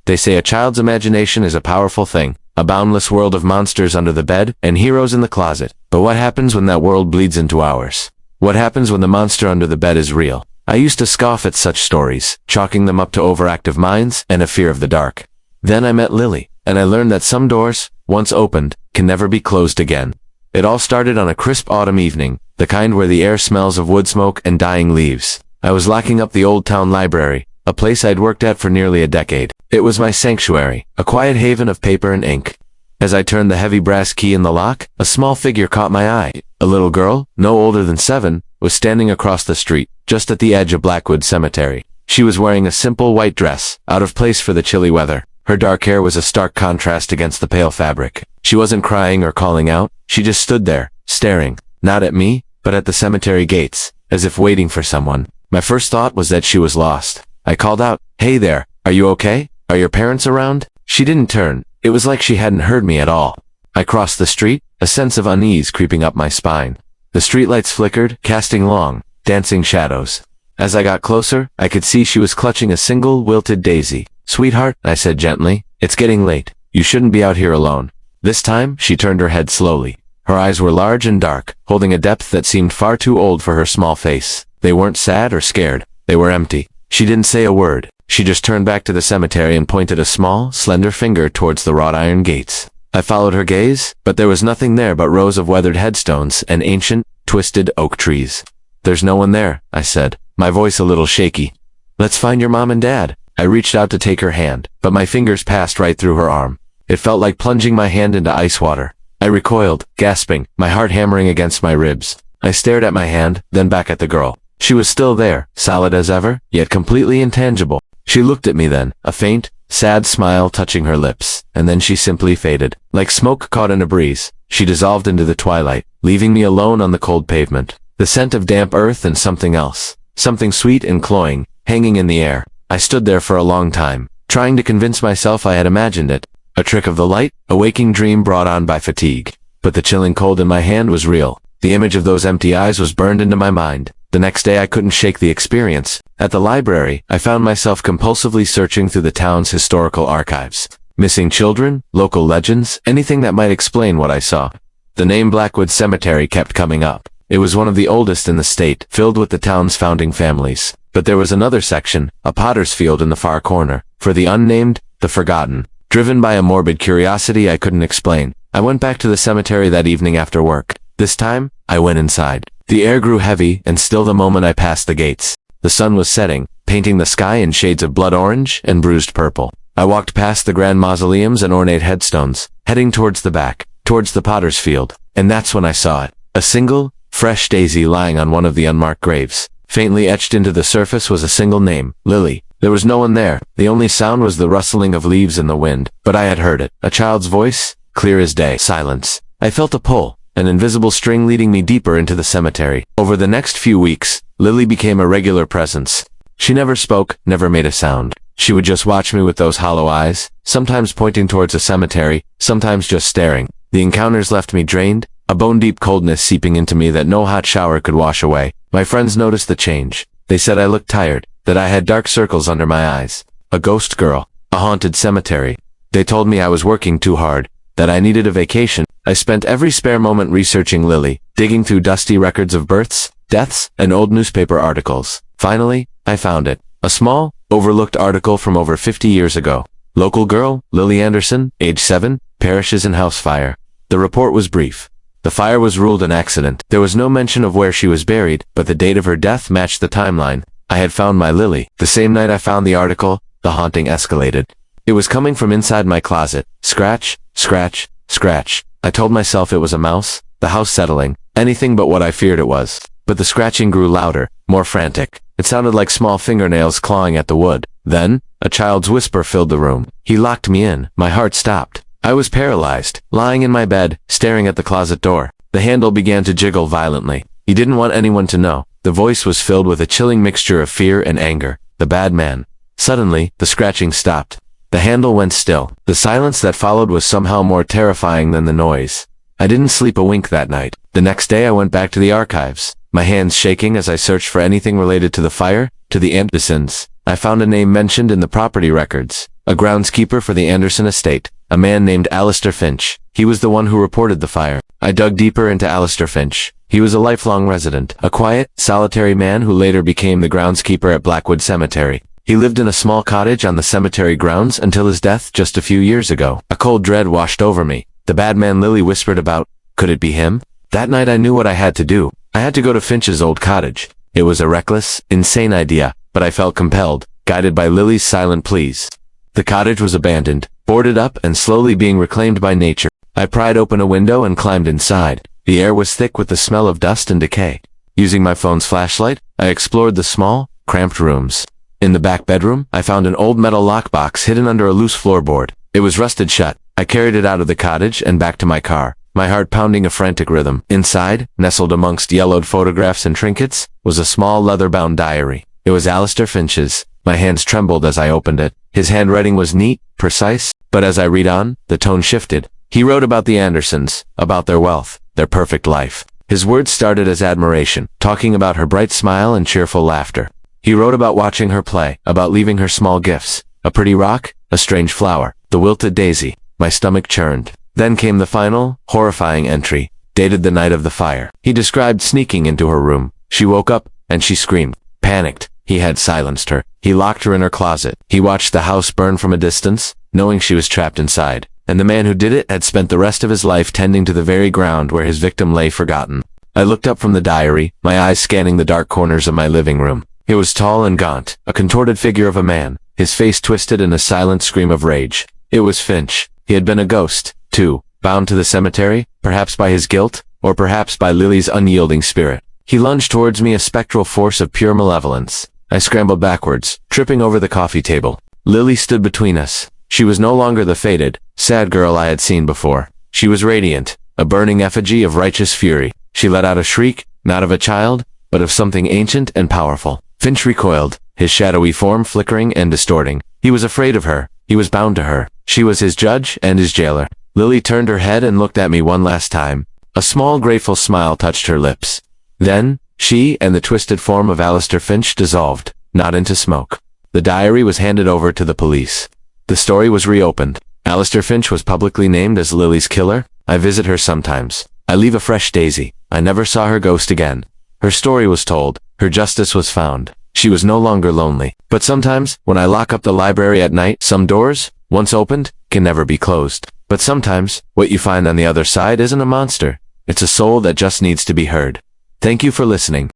They say a child's imagination is a powerful thing, a boundless world of monsters under the bed and heroes in the closet. But what happens when that world bleeds into ours? What happens when the monster under the bed is real? I used to scoff at such stories, chalking them up to overactive minds and a fear of the dark. Then I met Lily, and I learned that some doors, once opened, can never be closed again. It all started on a crisp autumn evening, the kind where the air smells of wood smoke and dying leaves. I was locking up the old town library, a place I'd worked at for nearly a decade. It was my sanctuary, a quiet haven of paper and ink. As I turned the heavy brass key in the lock, a small figure caught my eye. A little girl, no older than 7, was standing across the street, just at the edge of Blackwood Cemetery. She was wearing a simple white dress, out of place for the chilly weather. Her dark hair was a stark contrast against the pale fabric. She wasn't crying or calling out, she just stood there, staring, not at me, but at the cemetery gates, as if waiting for someone. My first thought was that she was lost. I called out, "Hey there, are you okay? Are your parents around?" She didn't turn. It was like she hadn't heard me at all. I crossed the street, a sense of unease creeping up my spine. The streetlights flickered, casting long, dancing shadows. As I got closer, I could see she was clutching a single wilted daisy. "Sweetheart," I said gently, "it's getting late. You shouldn't be out here alone." This time, she turned her head slowly. Her eyes were large and dark, holding a depth that seemed far too old for her small face. They weren't sad or scared. They were empty. She didn't say a word. She just turned back to the cemetery and pointed a small, slender finger towards the wrought iron gates. I followed her gaze, but there was nothing there but rows of weathered headstones and ancient, twisted oak trees. "There's no one there," I said, my voice a little shaky. "Let's find your mom and dad." I reached out to take her hand, but my fingers passed right through her arm. It felt like plunging my hand into ice water. I recoiled, gasping, my heart hammering against my ribs. I stared at my hand, then back at the girl. She was still there, solid as ever, yet completely intangible. She looked at me then, a faint, sad smile touching her lips, and then she simply faded. Like smoke caught in a breeze, she dissolved into the twilight, leaving me alone on the cold pavement. The scent of damp earth and something else, something sweet and cloying, hanging in the air. I stood there for a long time, trying to convince myself I had imagined it. A trick of the light, a waking dream brought on by fatigue. But the chilling cold in my hand was real. The image of those empty eyes was burned into my mind. The next day I couldn't shake the experience. At the library, I found myself compulsively searching through the town's historical archives. Missing children, local legends, anything that might explain what I saw. The name Blackwood Cemetery kept coming up. It was one of the oldest in the state, filled with the town's founding families. But there was another section, a potter's field in the far corner, for the unnamed, the forgotten. Driven by a morbid curiosity I couldn't explain, I went back to the cemetery that evening after work. This time, I went inside. The air grew heavy and still the moment I passed the gates. The sun was setting, painting the sky in shades of blood orange and bruised purple. I walked past the grand mausoleums and ornate headstones, heading towards the back, towards the potter's field. And that's when I saw it. A single, fresh daisy lying on one of the unmarked graves. Faintly etched into the surface was a single name, Lily. There was no one there. The only sound was the rustling of leaves in the wind. But I had heard it. A child's voice, clear as day. Silence. I felt a pull, an invisible string leading me deeper into the cemetery. Over the next few weeks, Lily became a regular presence. She never spoke, never made a sound. She would just watch me with those hollow eyes, sometimes pointing towards the cemetery, sometimes just staring. The encounters left me drained, a bone-deep coldness seeping into me that no hot shower could wash away. My friends noticed the change. They said I looked tired, that I had dark circles under my eyes. A ghost girl. A haunted cemetery. They told me I was working too hard, that I needed a vacation. I spent every spare moment researching Lily, digging through dusty records of births, deaths, and old newspaper articles. Finally, I found it. A small, overlooked article from over 50 years ago. Local girl, Lily Anderson, age 7, perishes in house fire. The report was brief. The fire was ruled an accident. There was no mention of where she was buried, but the date of her death matched the timeline. I had found my Lily. The same night I found the article, the haunting escalated. It was coming from inside my closet. Scratch, scratch, scratch. I told myself it was a mouse, the house settling, anything but what I feared it was. But the scratching grew louder, more frantic. It sounded like small fingernails clawing at the wood. Then, a child's whisper filled the room. He locked me in. My heart stopped. I was paralyzed, lying in my bed, staring at the closet door. The handle began to jiggle violently. He didn't want anyone to know. The voice was filled with a chilling mixture of fear and anger. The bad man. Suddenly, the scratching stopped. The handle went still. The silence that followed was somehow more terrifying than the noise. I didn't sleep a wink that night. The next day I went back to the archives, my hands shaking as I searched for anything related to the fire, to the Andersons. I found a name mentioned in the property records. A groundskeeper for the Anderson estate, a man named Alistair Finch. He was the one who reported the fire. I dug deeper into Alistair Finch. He was a lifelong resident, a quiet, solitary man who later became the groundskeeper at Blackwood Cemetery. He lived in a small cottage on the cemetery grounds until his death just a few years ago. A cold dread washed over me. The bad man Lily whispered about. Could it be him? That night I knew what I had to do. I had to go to Finch's old cottage. It was a reckless, insane idea, but I felt compelled, guided by Lily's silent pleas. The cottage was abandoned, boarded up and slowly being reclaimed by nature. I pried open a window and climbed inside. The air was thick with the smell of dust and decay. Using my phone's flashlight, I explored the small, cramped rooms. In the back bedroom, I found an old metal lockbox hidden under a loose floorboard. It was rusted shut. I carried it out of the cottage and back to my car, my heart pounding a frantic rhythm. Inside, nestled amongst yellowed photographs and trinkets, was a small leather-bound diary. It was Alistair Finch's. My hands trembled as I opened it. His handwriting was neat, precise, but as I read on, the tone shifted. He wrote about the Andersons, about their wealth, their perfect life. His words started as admiration, talking about her bright smile and cheerful laughter. He wrote about watching her play, about leaving her small gifts, a pretty rock, a strange flower, the wilted daisy. My stomach churned. Then came the final, horrifying entry, dated the night of the fire. He described sneaking into her room. She woke up, and she screamed. Panicked, he had silenced her. He locked her in her closet. He watched the house burn from a distance, knowing she was trapped inside. And the man who did it had spent the rest of his life tending to the very ground where his victim lay forgotten. I looked up from the diary, my eyes scanning the dark corners of my living room. He was tall and gaunt, a contorted figure of a man, his face twisted in a silent scream of rage. It was Finch. He had been a ghost, too, bound to the cemetery, perhaps by his guilt, or perhaps by Lily's unyielding spirit. He lunged towards me, a spectral force of pure malevolence. I scrambled backwards, tripping over the coffee table. Lily stood between us. She was no longer the faded, sad girl I had seen before. She was radiant, a burning effigy of righteous fury. She let out a shriek, not of a child, but of something ancient and powerful. Finch recoiled, his shadowy form flickering and distorting. He was afraid of her. He was bound to her. She was his judge and his jailer. Lily turned her head and looked at me one last time. A small, grateful smile touched her lips. Then, she and the twisted form of Alistair Finch dissolved, not into smoke. The diary was handed over to the police. The story was reopened. Alistair Finch was publicly named as Lily's killer. I visit her sometimes. I leave a fresh daisy. I never saw her ghost again. Her story was told. Her justice was found. She was no longer lonely. But sometimes, when I lock up the library at night, some doors, once opened, can never be closed. But sometimes, what you find on the other side isn't a monster. It's a soul that just needs to be heard. Thank you for listening.